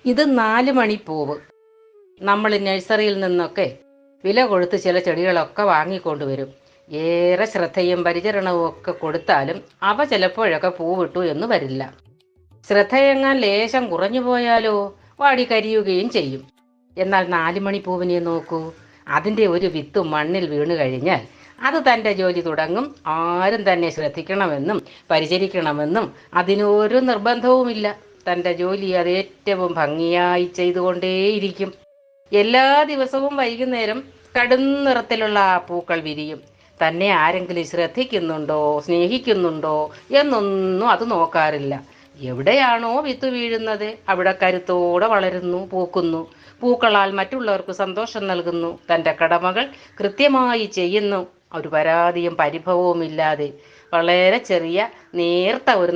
ഇത് 4 മണിപ്പൂവ്. നമ്മൾ നഴ്സറിയിൽ നിന്നൊക്കെ വില കൊടുത്ത് ചില ചെടികളൊക്കെ വാങ്ങിക്കൊണ്ടുവരും. ഏറെ ശ്രദ്ധയും പരിചരണവും ഒക്കെ കൊടുത്താലും അവ ചിലപ്പോഴൊക്കെ പൂവിട്ടു എന്ന് വരില്ല. ശ്രദ്ധയെങ്ങാൻ ലേശം കുറഞ്ഞു പോയാലോ വാടി കരിയുകയും ചെയ്യും. എന്നാൽ 4 മണിപ്പൂവിനെ നോക്കൂ. അതിൻ്റെ ഒരു വിത്ത് മണ്ണിൽ വീണു കഴിഞ്ഞാൽ അത് തൻ്റെ ജോലി തുടങ്ങും. ആരും തന്നെ ശ്രദ്ധിക്കണമെന്നും പരിചരിക്കണമെന്നും അതിനൊരു നിർബന്ധവുമില്ല. തൻ്റെ ജോലി അത് ഏറ്റവും ഭംഗിയായി ചെയ്തുകൊണ്ടേയിരിക്കും. എല്ലാ ദിവസവും വൈകുന്നേരം കടും നിറത്തിലുള്ള ആ പൂക്കൾ വിരിയും. തന്നെ ആരെങ്കിലും ശ്രദ്ധിക്കുന്നുണ്ടോ സ്നേഹിക്കുന്നുണ്ടോ എന്നൊന്നും അത് നോക്കാറില്ല. എവിടെയാണോ വിത്ത് വീഴുന്നത് അവിടെ കരുത്തോടെ വളരുന്നു, പൂക്കുന്നു. പൂക്കളാൽ മറ്റുള്ളവർക്ക് സന്തോഷം നൽകുന്നു. തൻ്റെ കടമകൾ കൃത്യമായി ചെയ്യുന്നു. ഒരു പരാതിയും പരിഭവവും ഇല്ലാതെ. വളരെ ചെറിയ നേർത്ത ഒരു